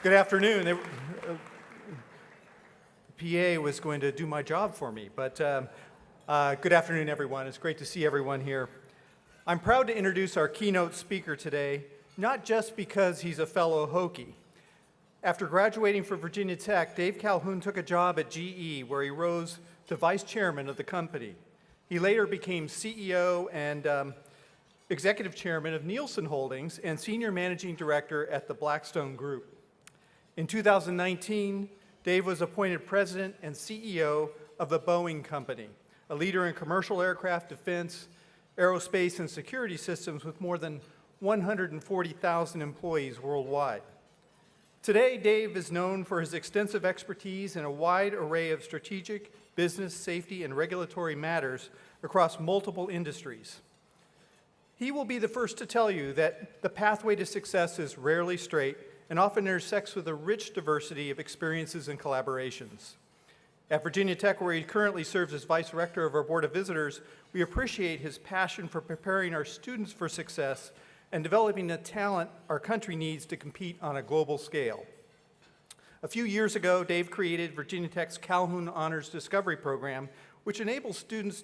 Good afternoon. The PA was going to do my job for me, but good afternoon, everyone. It's great to see everyone here. I'm proud to introduce our keynote speaker today, not just because he's a fellow Hokie. After graduating from Virginia Tech, Dave Calhoun took a job at GE, where he rose to vice chairman of the company. He later became CEO and executive chairman of Nielsen Holdings and senior managing director at the Blackstone Group. In 2019, Dave was appointed president and CEO of the Boeing Company, a leader in commercial aircraft defense, aerospace, and security systems with more than 140,000 employees worldwide. Today, Dave is known for his extensive expertise in a wide array of strategic, business, safety, and regulatory matters across multiple industries. He will be the first to tell you that the pathway to success is rarely straight and often intersects with a rich diversity of experiences and collaborations. At Virginia Tech, where he currently serves as vice rector of our Board of Visitors, we appreciate his passion for preparing our students for success and developing the talent our country needs to compete on a global scale. A few years ago, Dave created Virginia Tech's Calhoun Honors Discovery Program, which enables students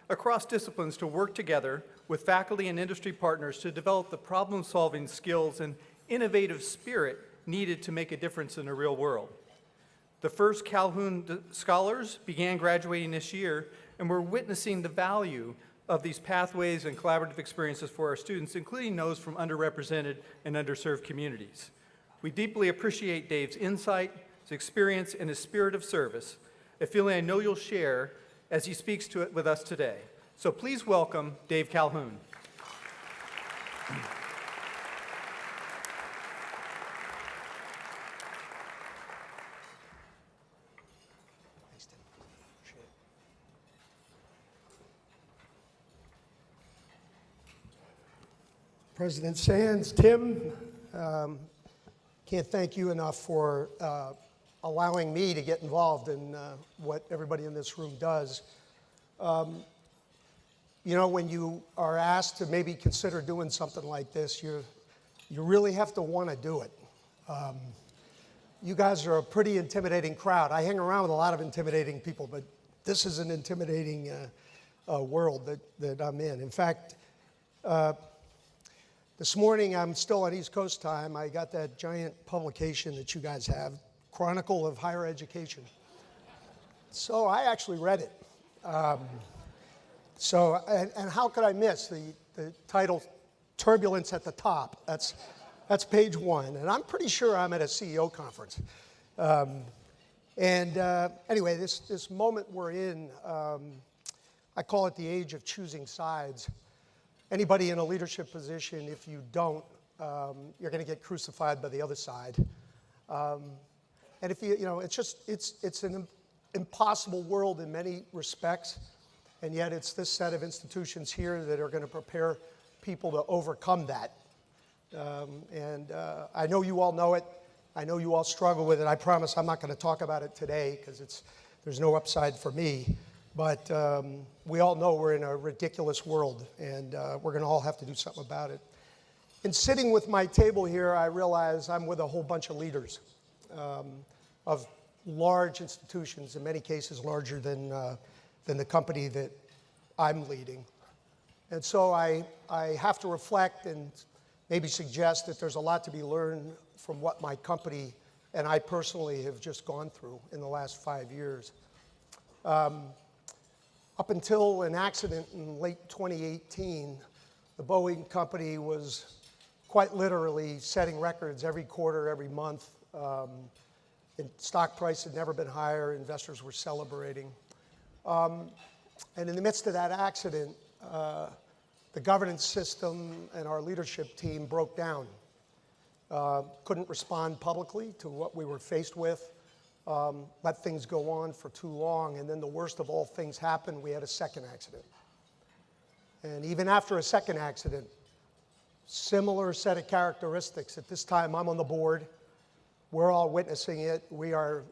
across disciplines to work together with faculty and industry partners to develop the problem-solving skills and innovative spirit needed to make a difference in the real world. The first Calhoun scholars began graduating this year, and we're witnessing the value of these pathways and collaborative experiences for our students, including those from underrepresented and underserved communities. We deeply appreciate Dave's insight, his experience, and his spirit of service, a feeling I know you'll share as he speaks to it with us today. So please welcome Dave Calhoun. President Sands, Tim, can't thank you enough for allowing me to get involved in what everybody in this room does. You know, when you are asked to maybe consider doing something like this, you really have to want to do it. You guys are a pretty intimidating crowd. I hang around with a lot of intimidating people, but this is an intimidating world that I'm in. In fact, this morning, I'm still on East Coast time. I got that giant publication that you guys have, Chronicle of Higher Education. So I actually read it. And how could I miss the title, Turbulence at the Top? That's page one, and I'm pretty sure I'm at a CEO conference. Anyway, this moment we're in, I call it the age of choosing sides. Anybody in a leadership position, if you don't, you're going to get crucified by the other side. And if you know, it's an impossible world in many respects, and yet it's this set of institutions here that are going to prepare people to overcome that. I know you all know it. I know you all struggle with it. I promise I'm not going to talk about it today because there's no upside for me. But we all know we're in a ridiculous world, and we're going to all have to do something about it. In sitting with my table here, I realize I'm with a whole bunch of leaders of large institutions, in many cases larger than the company that I'm leading. And so I have to reflect and maybe suggest that there's a lot to be learned from what my company and I personally have just gone through in the last 5 years. Up until an accident in late 2018, the Boeing company was quite literally setting records every quarter, every month. And stock price had never been higher. Investors were celebrating. And in the midst of that accident, the governance system and our leadership team broke down. Couldn't respond publicly to what we were faced with. Let things go on for too long, and then the worst of all things happened. We had a second accident. And even after a second accident, similar set of characteristics. At this time, I'm on the board. We're all witnessing it. We are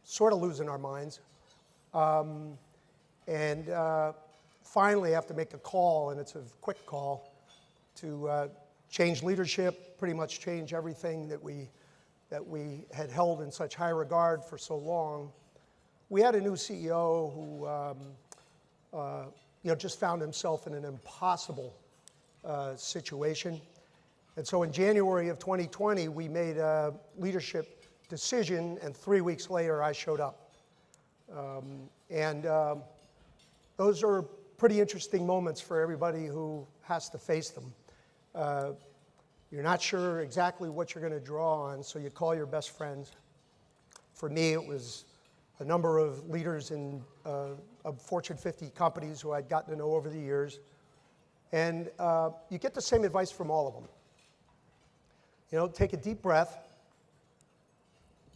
sort of losing our minds. Finally, I have to make a call, and it's a quick call, to change leadership, pretty much change everything that that we had held in such high regard for so long, we had a new CEO who just found himself in an impossible situation. And so in January of 2020, we made a leadership decision, and 3 weeks later, I showed up. Those are pretty interesting moments for everybody who has to face them. You're not sure exactly what you're going to draw on, so you call your best friends. For me, it was a number of leaders of Fortune 50 companies who I'd gotten to know over the years. And you get the same advice from all of them. Take a deep breath,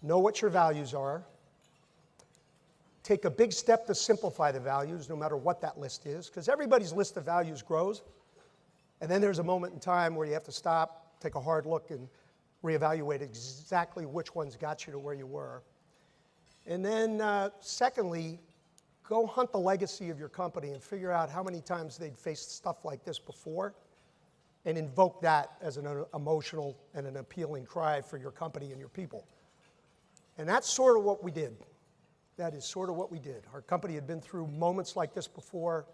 know what your values are, take a big step to simplify the values, no matter what that list is, because everybody's list of values grows. And then there's a moment in time where you have to stop, take a hard look, and reevaluate exactly which ones got you to where you were. And then secondly, go hunt the legacy of your company and figure out how many times they'd faced stuff like this before, and invoke that as an emotional and an appealing cry for your company and your people. And that's sort of what we did. That is sort of what we did. Our company had been through moments like this before.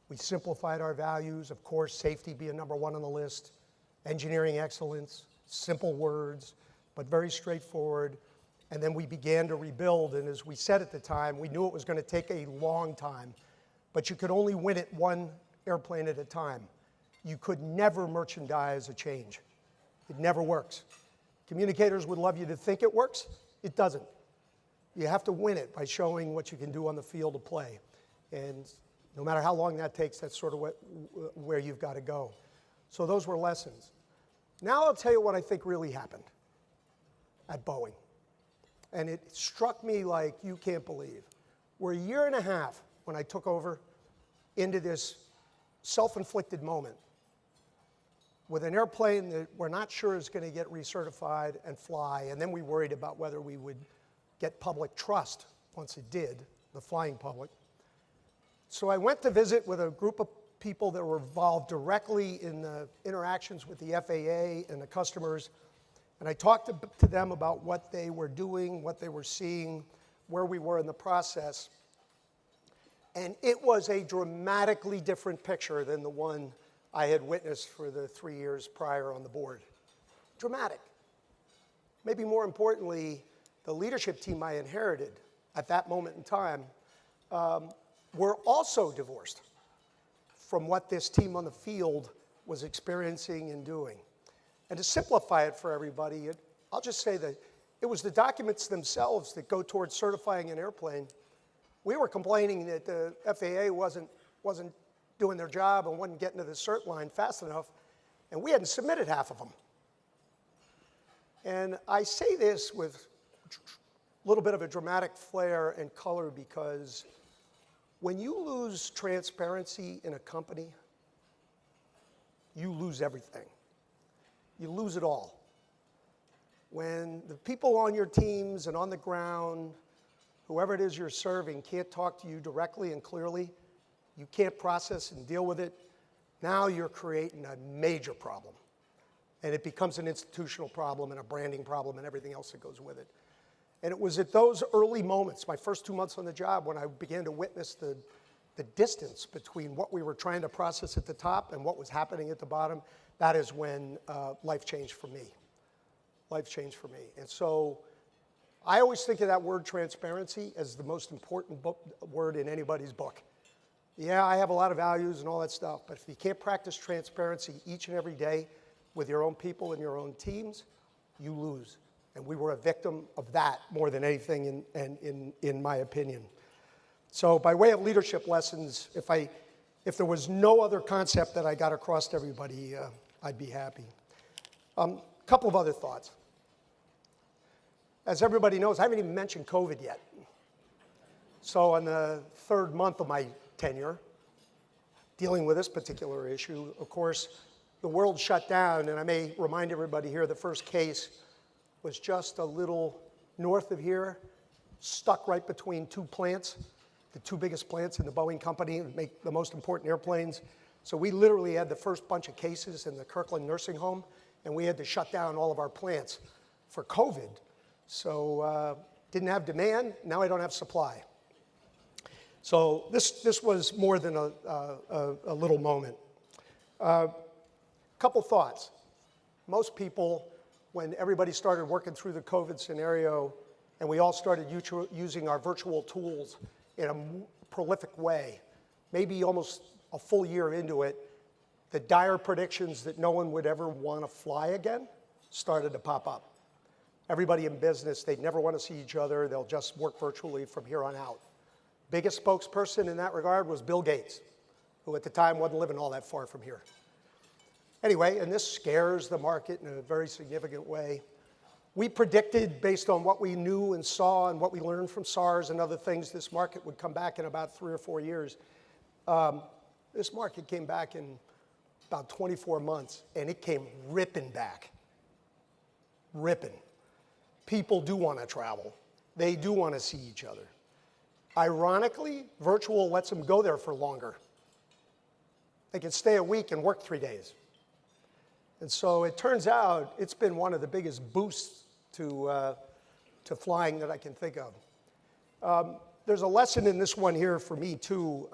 We simplified our values, of course, safety being number one on the list, engineering excellence, simple words, but very straightforward. And then we began to rebuild, and as we said at the time, we knew it was going to take a long time, but you could only win it one airplane at a time. You could never merchandise a change. It never works. Communicators would love you to think it works. It doesn't. You have to win it by showing what you can do on the field of play. And no matter how long that takes, that's sort of where you've got to go. So those were lessons. Now I'll tell you what I think really happened at Boeing. And it struck me like you can't believe. We're a year and a half when I took over into this self-inflicted moment with an airplane that we're not sure is going to get recertified and fly, and then we worried about whether we would get public trust once it did, the flying public. So I went to visit with a group of people that were involved directly in the interactions with the FAA and the customers, and I talked to them about what they were doing, what they were seeing, where we were in the process. And it was a dramatically different picture than the one I had witnessed for the 3 years prior on the board. Dramatic. Maybe more importantly, the leadership team I inherited at that moment in time were also divorced from what this team on the field was experiencing and doing. And to simplify it for everybody, I'll just say that it was the documents themselves that go towards certifying an airplane. We were complaining that the FAA wasn't doing their job and wasn't getting to the cert line fast enough, and we hadn't submitted half of them. And I say this with a little bit of a dramatic flair and color because when you lose transparency in a company, you lose everything. You lose it all. When the people on your teams and on the ground, whoever it is you're serving, can't talk to you directly and clearly, you can't process and deal with it, now you're creating a major problem. And it becomes an institutional problem and a branding problem and everything else that goes with it. And it was at those early moments, my first 2 months on the job, when I began to witness the distance between what we were trying to process at the top and what was happening at the bottom. That is when life changed for me. Life changed for me. And so I always think of that word transparency as the most important word in anybody's book. Yeah, I have a lot of values and all that stuff, but if you can't practice transparency each and every day with your own people and your own teams, you lose. And we were a victim of that more than anything in my opinion. So by way of leadership lessons, if there was no other concept that I got across to everybody, I'd be happy. Couple of other thoughts. As everybody knows, I haven't even mentioned COVID yet. So on the third month of my tenure, dealing with this particular issue, of course, the world shut down, and I may remind everybody here, the first case was just a little north of here, stuck right between two plants, the two biggest plants in the Boeing company that make the most important airplanes. So we literally had the first bunch of cases in the Kirkland nursing home, and we had to shut down all of our plants for COVID. So didn't have demand, now I don't have supply. So this was more than a little moment. Couple thoughts. Most people, when everybody started working through the COVID scenario and we all started using our virtual tools in a prolific way, maybe almost a full year into it, the dire predictions that no one would ever want to fly again started to pop up. Everybody in business, they'd never want to see each other, they'll just work virtually from here on out. Biggest spokesperson in that regard was Bill Gates, who at the time wasn't living all that far from here. Anyway, and this scares the market in a very significant way. We predicted, based on what we knew and saw and what we learned from SARS and other things, this market would come back in about 3 or 4 years. This market came back in about 24 months, and it came ripping back. Ripping. People do want to travel. They do want to see each other. Ironically, virtual lets them go there for longer. They can stay a week and work 3 days. And so it turns out it's been one of the biggest boosts to flying that I can think of. There's a lesson in this one here for me too,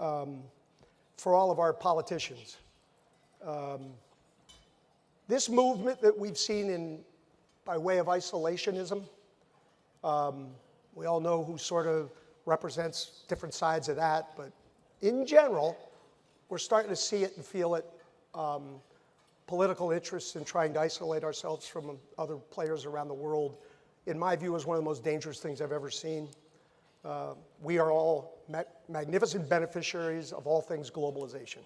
for all of our politicians. This movement that we've seen by way of isolationism, we all know who sort of represents different sides of that, but in general, we're starting to see it and feel it. Political interests in trying to isolate ourselves from other players around the world, in my view, is one of the most dangerous things I've ever seen. We are all magnificent beneficiaries of all things globalization.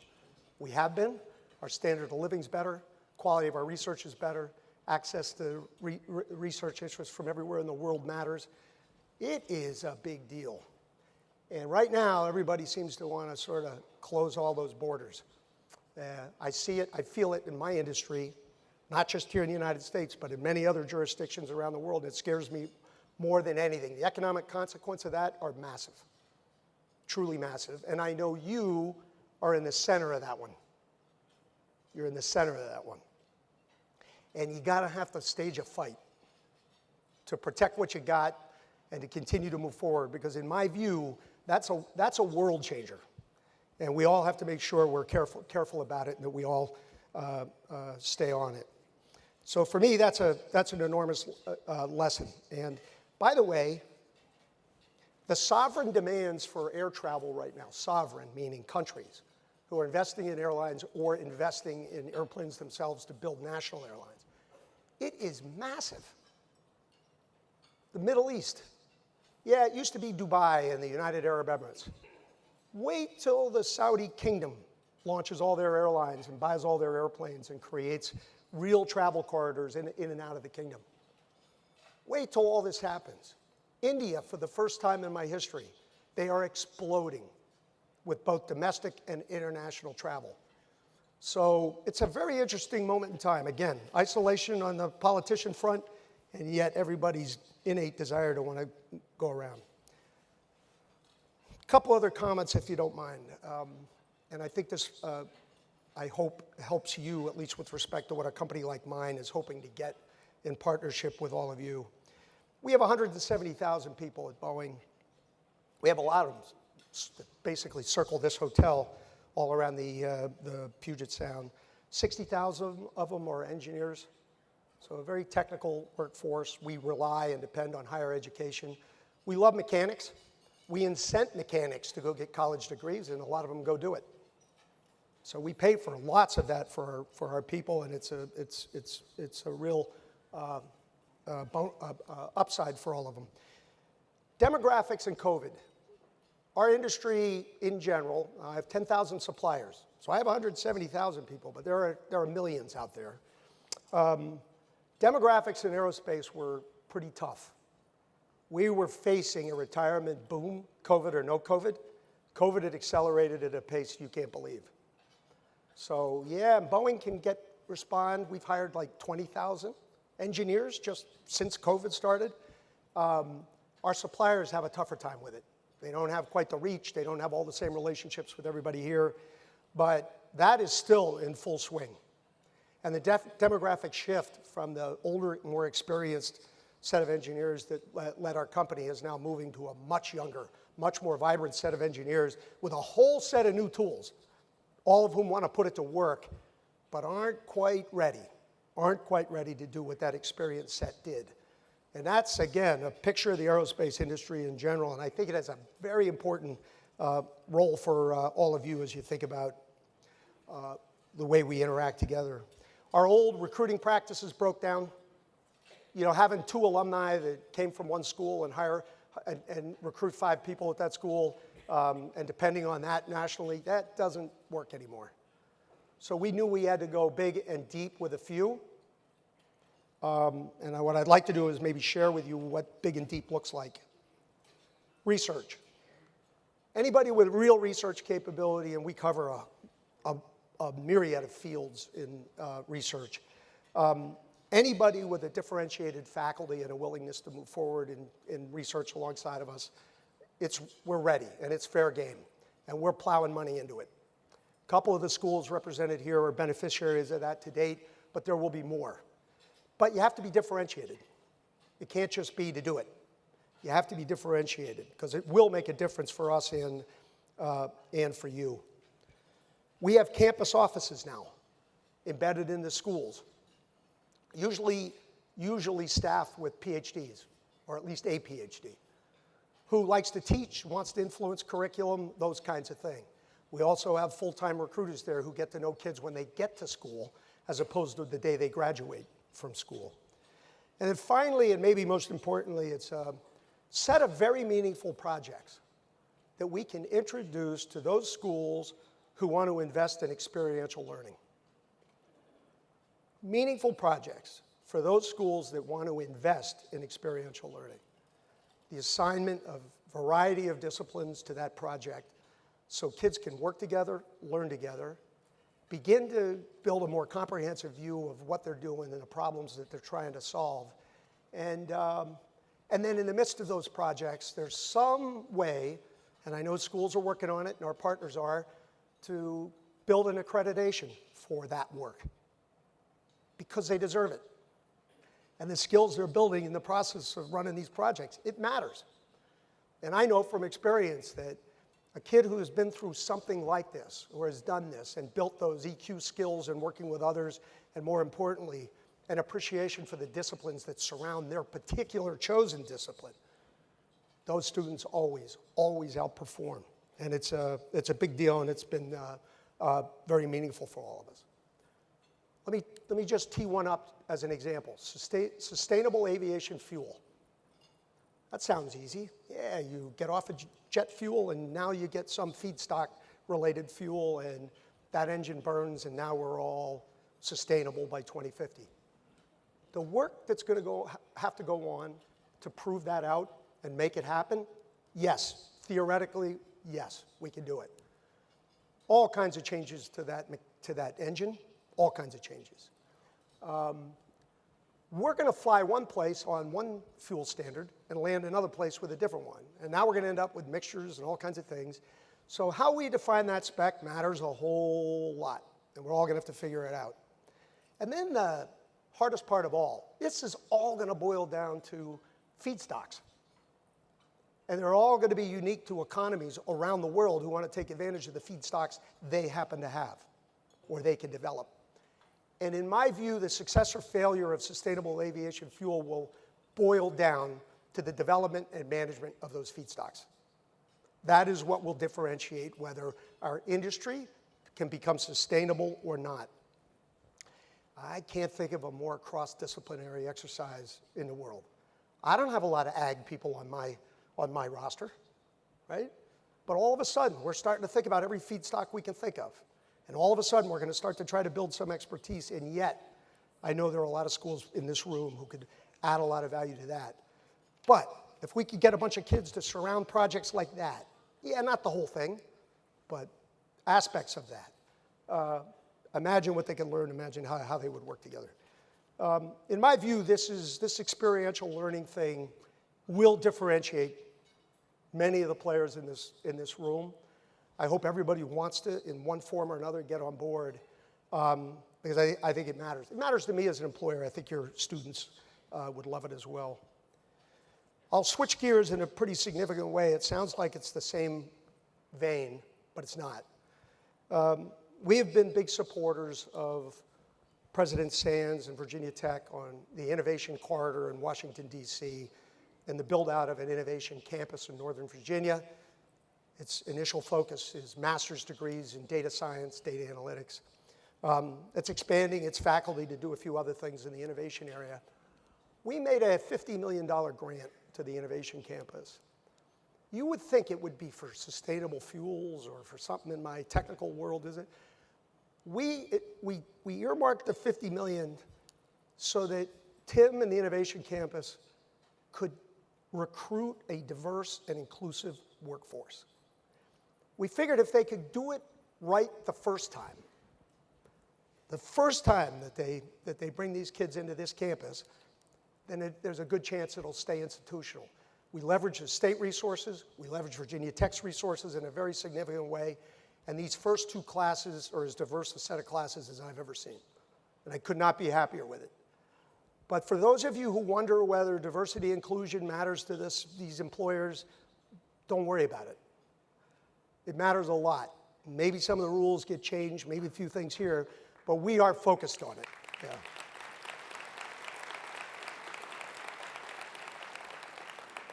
We have been. Our standard of living is better. Quality of our research is better. Access to research interests from everywhere in the world matters. It is a big deal. And right now, everybody seems to want to sort of close all those borders. I see it, I feel it in my industry, not just here in the United States, but in many other jurisdictions around the world. It scares me more than anything. The economic consequences of that are massive, truly massive. And I know you are in the center of that one. You're in the center of that one. And you gotta have to stage a fight to protect what you got and to continue to move forward, because in my view, that's a world changer. And we all have to make sure we're careful about it and that we all stay on it. So for me, that's an enormous lesson. And by the way, the sovereign demands for air travel right now, sovereign meaning countries who are investing in airlines or investing in airplanes themselves to build national airlines, it is massive. The Middle East. Yeah, it used to be Dubai and the United Arab Emirates. Wait till the Saudi kingdom launches all their airlines and buys all their airplanes and creates real travel corridors in and out of the kingdom. Wait till all this happens. India, for the first time in my history, they are exploding with both domestic and international travel. So it's a very interesting moment in time. Again, isolation on the politician front, and yet everybody's innate desire to want to go around. Couple other comments, if you don't mind. And I think this, I hope, helps you, at least with respect to what a company like mine is hoping to get in partnership with all of you. We have 170,000 people at Boeing. We have a lot of them that basically circle this hotel all around the Puget Sound. 60,000 of them are engineers, so a very technical workforce. We rely and depend on higher education. We love mechanics. We incent mechanics to go get college degrees, and a lot of them go do it. So we pay for lots of that for our people, and it's a real upside for all of them. Demographics and COVID. Our industry in general, I have 10,000 suppliers, so I have 170,000 people, but there are millions out there. Demographics in aerospace were pretty tough. We were facing a retirement boom, COVID or no COVID. COVID had accelerated at a pace you can't believe. So yeah, Boeing can respond. We've hired like 20,000 engineers just since COVID started. Our suppliers have a tougher time with it. They don't have quite the reach. They don't have all the same relationships with everybody here, but that is still in full swing. And the demographic shift from the older, more experienced set of engineers that led our company is now moving to a much younger, much more vibrant set of engineers with a whole set of new tools, all of whom want to put it to work, but aren't quite ready to do what that experienced set did. And that's, again, a picture of the aerospace industry in general, and I think it has a very important role for all of you as you think about the way we interact together. Our old recruiting practices broke down. You know, having 2 alumni that came from one school and hire and recruit 5 people at that school, and depending on that nationally, that doesn't work anymore. So we knew we had to go big and deep with a few. And what I'd like to do is maybe share with you what big and deep looks like. Research. Anybody with real research capability, and we cover a myriad of fields in research. Anybody with a differentiated faculty and a willingness to move forward in research alongside of us, we're ready, and it's fair game, and we're plowing money into it. A couple of the schools represented here are beneficiaries of that to date, but there will be more. But you have to be differentiated. It can't just be to do it. You have to be differentiated, because it will make a difference for us and for you. We have campus offices now embedded in the schools, usually staffed with PhDs, or at least a PhD, who likes to teach, wants to influence curriculum, those kinds of things. We also have full-time recruiters there who get to know kids when they get to school, as opposed to the day they graduate from school. And then finally, and maybe most importantly, it's a set of very meaningful projects that we can introduce to those schools who want to invest in experiential learning. Meaningful projects for those schools that want to invest in experiential learning. The assignment of a variety of disciplines to that project so kids can work together, learn together, begin to build a more comprehensive view of what they're doing and the problems that they're trying to solve. And then in the midst of those projects, there's some way, and I know schools are working on it and our partners are, to build an accreditation for that work, because they deserve it. And the skills they're building in the process of running these projects, it matters. And I know from experience that a kid who has been through something like this, or has done this, and built those EQ skills and working with others, and more importantly, an appreciation for the disciplines that surround their particular chosen discipline, those students always outperform. And it's a big deal, and it's been very meaningful for all of us. Let me just tee one up as an example. Sustainable aviation fuel. That sounds easy. Yeah, you get off of jet fuel, and now you get some feedstock-related fuel, and that engine burns, and now we're all sustainable by 2050. The work that's going to have to go on to prove that out and make it happen, yes, theoretically, yes, we can do it. All kinds of changes to that engine, all kinds of changes. We're going to fly one place on one fuel standard and land another place with a different one. And now we're going to end up with mixtures and all kinds of things. So how we define that spec matters a whole lot, and we're all going to have to figure it out. And then the hardest part of all, this is all going to boil down to feedstocks. And they're all going to be unique to economies around the world who want to take advantage of the feedstocks they happen to have or they can develop. And in my view, the success or failure of sustainable aviation fuel will boil down to the development and management of those feedstocks. That is what will differentiate whether our industry can become sustainable or not. I can't think of a more cross-disciplinary exercise in the world. I don't have a lot of ag people on my roster, right? But all of a sudden, we're starting to think about every feedstock we can think of. And all of a sudden, we're going to start to try to build some expertise, and yet, I know there are a lot of schools in this room who could add a lot of value to that. But if we could get a bunch of kids to surround projects like that, yeah, not the whole thing, but aspects of that, imagine what they can learn, imagine how they would work together. In my view, this experiential learning thing will differentiate many of the players in this room. I hope everybody who wants to, in one form or another, get on board. because I think it matters. It matters to me as an employer. I think your students would love it as well. I'll switch gears in a pretty significant way. It sounds like it's the same vein, but it's not. We have been big supporters of President Sands and Virginia Tech on the innovation corridor in Washington, D.C., and the build-out of an innovation campus in Northern Virginia. Its initial focus is master's degrees in data science, data analytics. It's expanding its faculty to do a few other things in the innovation area. We made a $50 million grant to the innovation campus. You would think it would be for sustainable fuels or for something in my technical world, is it? We earmarked the $50 million so that Tim and the innovation campus could recruit a diverse and inclusive workforce. We figured if they could do it right the first time that they bring these kids into this campus, then there's a good chance it'll stay institutional. We leverage the state resources, we leverage Virginia Tech's resources in a very significant way, and these first two classes are as diverse a set of classes as I've ever seen. And I could not be happier with it. But for those of you who wonder whether diversity inclusion matters to these employers, don't worry about it. It matters a lot. Maybe some of the rules get changed, maybe a few things here, but we are focused on it. Yeah.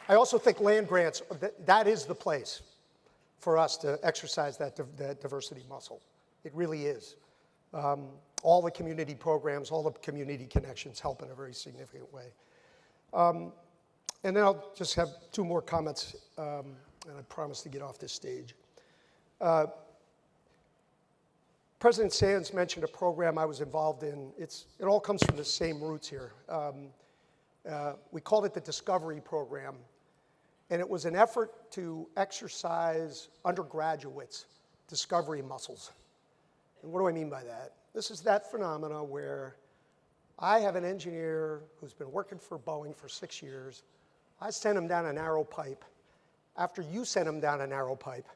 I also think land grants, that is the place for us to exercise that diversity muscle. It really is. All the community programs, all the community connections help in a very significant way. And then I'll just have two more comments, and I promise to get off this stage. President Sands mentioned a program I was involved in. It all comes from the same roots here. We called it the Discovery Program, and it was an effort to exercise undergraduates' discovery muscles. And what do I mean by that? This is that phenomena where I have an engineer who's been working for Boeing for 6 years. I sent him down a narrow pipe after you sent him down a narrow pipe,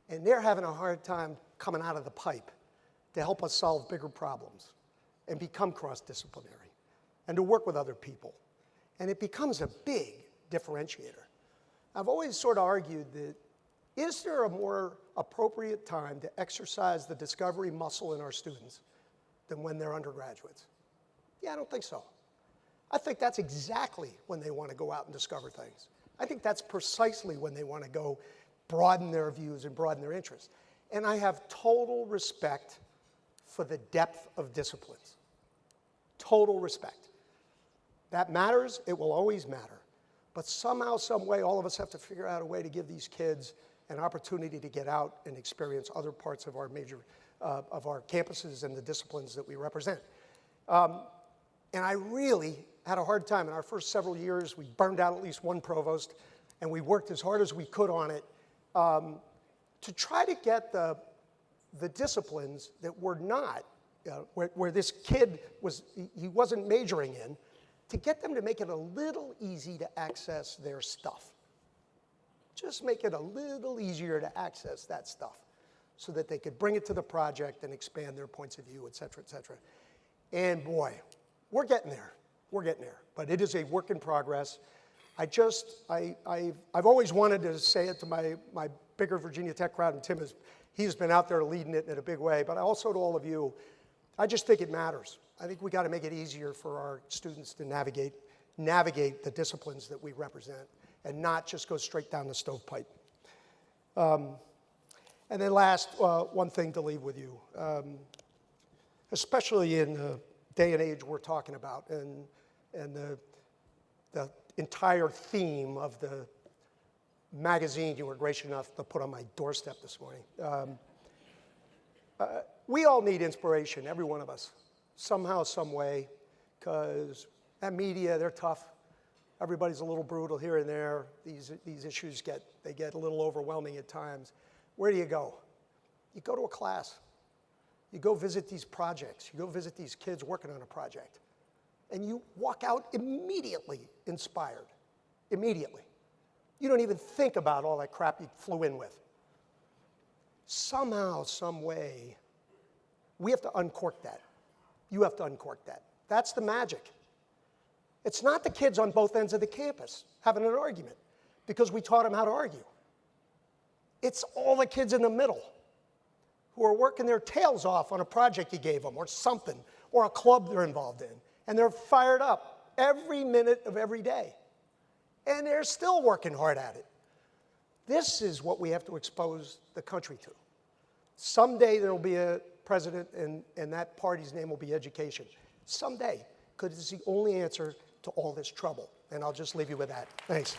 and they're having a hard time coming out of the pipe to help us solve bigger problems and become cross-disciplinary and to work with other people. And it becomes a big differentiator. I've always sort of argued that, is there a more appropriate time to exercise the discovery muscle in our students than when they're undergraduates? Yeah, I don't think so. I think that's exactly when they want to go out and discover things. I think that's precisely when they want to go broaden their views and broaden their interests. And I have total respect for the depth of disciplines. Total respect. That matters, it will always matter. But somehow, some way, all of us have to figure out a way to give these kids an opportunity to get out and experience other parts of our of our campuses and the disciplines that we represent. And I really had a hard time. In our first several years, we burned out at least one provost, and we worked as hard as we could on it to try to get the disciplines that were not, where this kid he wasn't majoring in, to get them to make it a little easy to access their stuff. Just make it a little easier to access that stuff so that they could bring it to the project and expand their points of view, et cetera, et cetera. And boy, we're getting there. We're getting there. But it is a work in progress. I've always wanted to say it to my bigger Virginia Tech crowd, and he's been out there leading it in a big way, but also to all of you, I just think it matters. I think we got to make it easier for our students to navigate the disciplines that we represent and not just go straight down the stovepipe. And then last, one thing to leave with you, especially in the day and age we're talking about and the entire theme of the magazine you were gracious enough to put on my doorstep this morning. We all need inspiration, every one of us, somehow, some way, because that media, they're tough. Everybody's a little brutal here and there. These issues get a little overwhelming at times. Where do you go? You go to a class. You go visit these projects. You go visit these kids working on a project. And you walk out immediately inspired. Immediately. You don't even think about all that crap you flew in with. Somehow, some way, We have to uncork that. You have to uncork that. That's the magic. It's not the kids on both ends of the campus having an argument because we taught them how to argue. It's all the kids in the middle who are working their tails off on a project you gave them or something, or a club they're involved in. And they're fired up every minute of every day. And they're still working hard at it. This is what we have to expose the country to. Someday there will be a president and that party's name will be education. Someday, because it's the only answer to all this trouble. And I'll just leave you with that. Thanks.